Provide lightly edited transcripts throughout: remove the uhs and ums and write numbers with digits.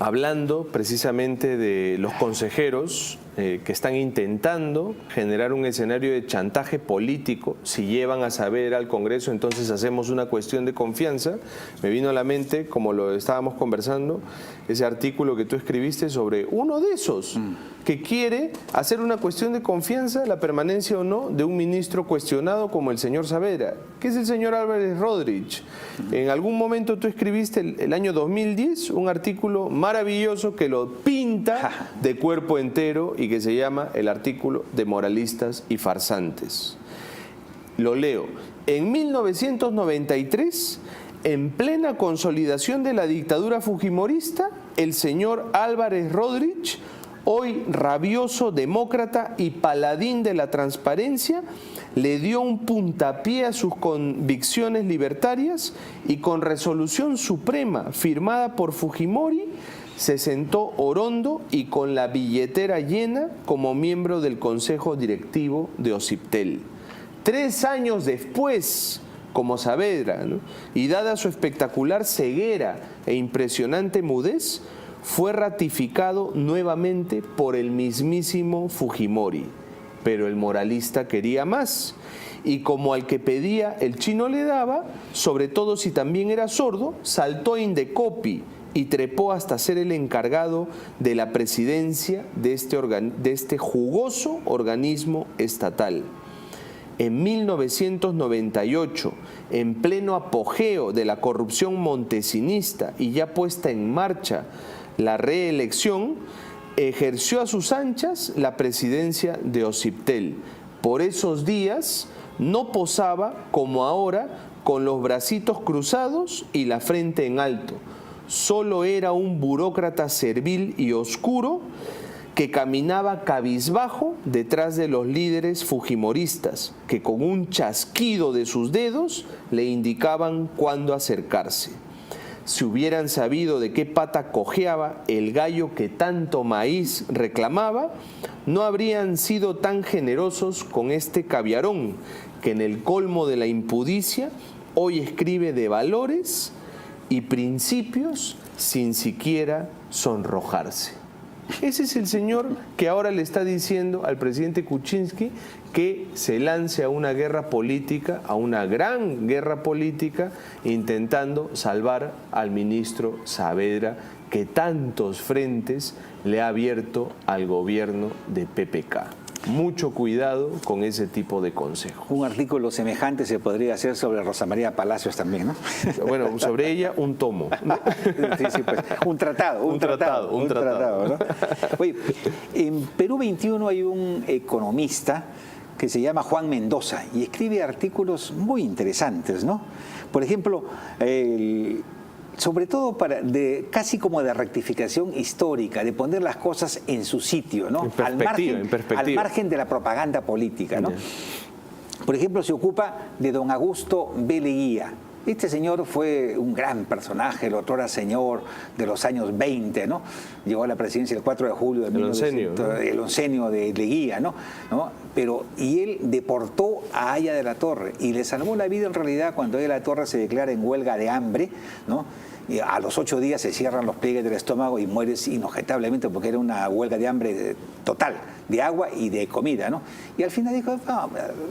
hablando precisamente de los consejeros que están intentando generar un escenario de chantaje político. Si llevan a saber al Congreso, entonces hacemos una cuestión de confianza. Me vino a la mente, como lo estábamos conversando, ese artículo que tú escribiste sobre uno de esos que quiere hacer una cuestión de confianza, la permanencia o no de un ministro cuestionado como el señor Saavedra, que es el señor Álvarez Rodríguez. En algún momento tú escribiste el año 2010 un artículo maravilloso que lo pinta de cuerpo entero y que se llama el artículo de moralistas y farsantes. Lo leo. En 1993, en plena consolidación de la dictadura fujimorista, el señor Álvarez Rodríguez, hoy rabioso demócrata y paladín de la transparencia, le dio un puntapié a sus convicciones libertarias y con resolución suprema firmada por Fujimori se sentó orondo y con la billetera llena como miembro del Consejo Directivo de Ociptel. 3 años después, como Saavedra, ¿no?, y dada su espectacular ceguera e impresionante mudez, fue ratificado nuevamente por el mismísimo Fujimori. Pero el moralista quería más, y como al que pedía el chino le daba, sobre todo si también era sordo, saltó a Indecopi y trepó hasta ser el encargado de la presidencia de este jugoso organismo estatal. En 1998, en pleno apogeo de la corrupción montesinista y ya puesta en marcha la reelección, ejerció a sus anchas la presidencia de Ociptel. Por esos días no posaba como ahora con los bracitos cruzados y la frente en alto. Solo era un burócrata servil y oscuro que caminaba cabizbajo detrás de los líderes fujimoristas, que con un chasquido de sus dedos le indicaban cuándo acercarse. Si hubieran sabido de qué pata cojeaba el gallo que tanto maíz reclamaba, no habrían sido tan generosos con este caviarón, que en el colmo de la impudicia hoy escribe de valores y principios sin siquiera sonrojarse. Ese es el señor que ahora le está diciendo al presidente Kuczynski que se lance a una guerra política, a una gran guerra política, intentando salvar al ministro Saavedra, que tantos frentes le ha abierto al gobierno de PPK. Mucho cuidado con ese tipo de consejos. Un artículo semejante se podría hacer sobre Rosa María Palacios también, ¿no? Bueno, sobre ella un tomo, ¿no? Sí, sí, pues, un tratado, ¿no? Oye, en Perú 21 hay un economista que se llama Juan Mendoza y escribe artículos muy interesantes, ¿no? Por ejemplo, sobre todo casi como de rectificación histórica, de poner las cosas en su sitio, ¿no? Al margen de la propaganda política, ¿no? Por ejemplo, se ocupa de don Augusto B. Leguía. Este señor fue un gran personaje, el otrora señor de los años 20, ¿no? Llegó a la presidencia el 4 de julio de 1900, el oncenio de Leguía, ¿no? Y él deportó a Aya de la Torre y le salvó la vida en realidad cuando Aya de la Torre se declara en huelga de hambre, ¿no? Y a los 8 días se cierran los pliegues del estómago y mueres inobjetablemente porque era una huelga de hambre total, de agua y de comida, ¿no? Y al final dijo,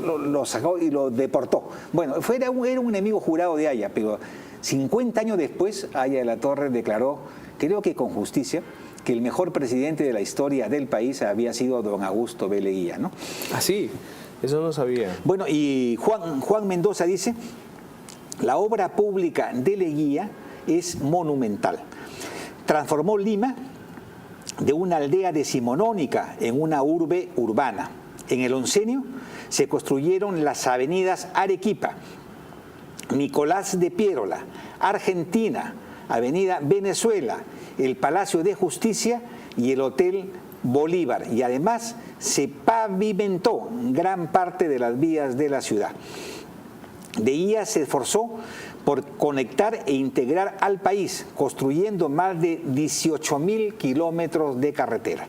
no, lo sacó y lo deportó. Bueno, era un enemigo jurado de Aya, pero 50 años después Aya de la Torre declaró, creo que con justicia, que el mejor presidente de la historia del país había sido don Augusto B. Leguía, ¿no? Ah, sí, eso no sabía. Bueno, y Juan Mendoza dice, la obra pública de Leguía es monumental. Transformó Lima de una aldea decimonónica en una urbe urbana. En el oncenio se construyeron las avenidas Arequipa, Nicolás de Piérola, Argentina, Avenida Venezuela, el Palacio de Justicia y el Hotel Bolívar. Y además se pavimentó gran parte de las vías de la ciudad. Leguía se esforzó por conectar e integrar al país, construyendo más de 18.000 kilómetros de carretera.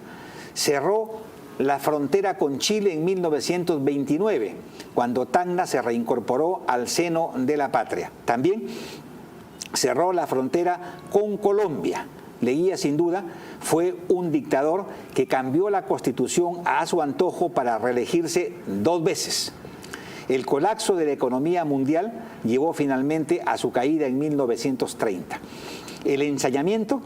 Cerró la frontera con Chile en 1929, cuando Tacna se reincorporó al seno de la patria. También cerró la frontera con Colombia Leguía, sin duda, fue un dictador que cambió la Constitución a su antojo para reelegirse 2 veces. El colapso de la economía mundial llevó finalmente a su caída en 1930. El ensañamiento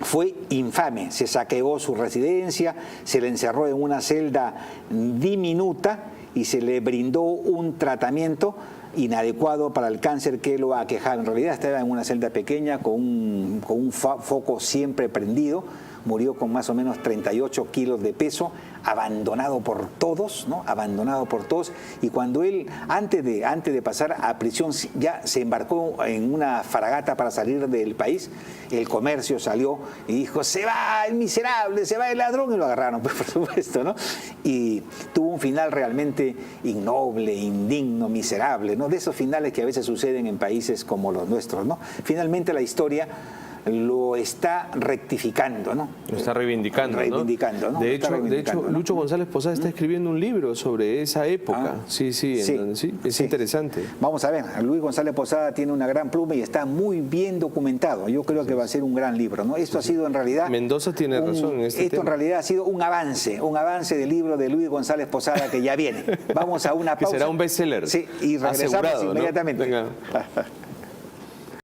fue infame, se saqueó su residencia, se le encerró en una celda diminuta y se le brindó un tratamiento inadecuado para el cáncer que lo aquejaba. En realidad estaba en una celda pequeña con un foco siempre prendido. Murió con más o menos 38 kilos de peso, abandonado por todos, ¿no? Abandonado por todos. Y cuando él, antes de pasar a prisión, ya se embarcó en una fragata para salir del país, el comercio salió y dijo: se va el miserable, se va el ladrón, y lo agarraron, pues, por supuesto, ¿no? Y tuvo un final realmente innoble, indigno, miserable, ¿no? De esos finales que a veces suceden en países como los nuestros, ¿no? Finalmente la historia lo está rectificando, ¿no? Lo está reivindicando, ¿no? De hecho, Lucho González Posada está escribiendo un libro sobre esa época. Sí, es interesante. Vamos a ver, Luis González Posada tiene una gran pluma y está muy bien documentado. Yo creo que va a ser un gran libro, ¿no? Esto ha sido en realidad... Mendoza tiene razón en este tema. En realidad ha sido un avance del libro de Luis González Posada que ya viene. Vamos a una pausa. Que será un bestseller. Sí, y regresamos asegurado, inmediatamente. ¿no? Venga.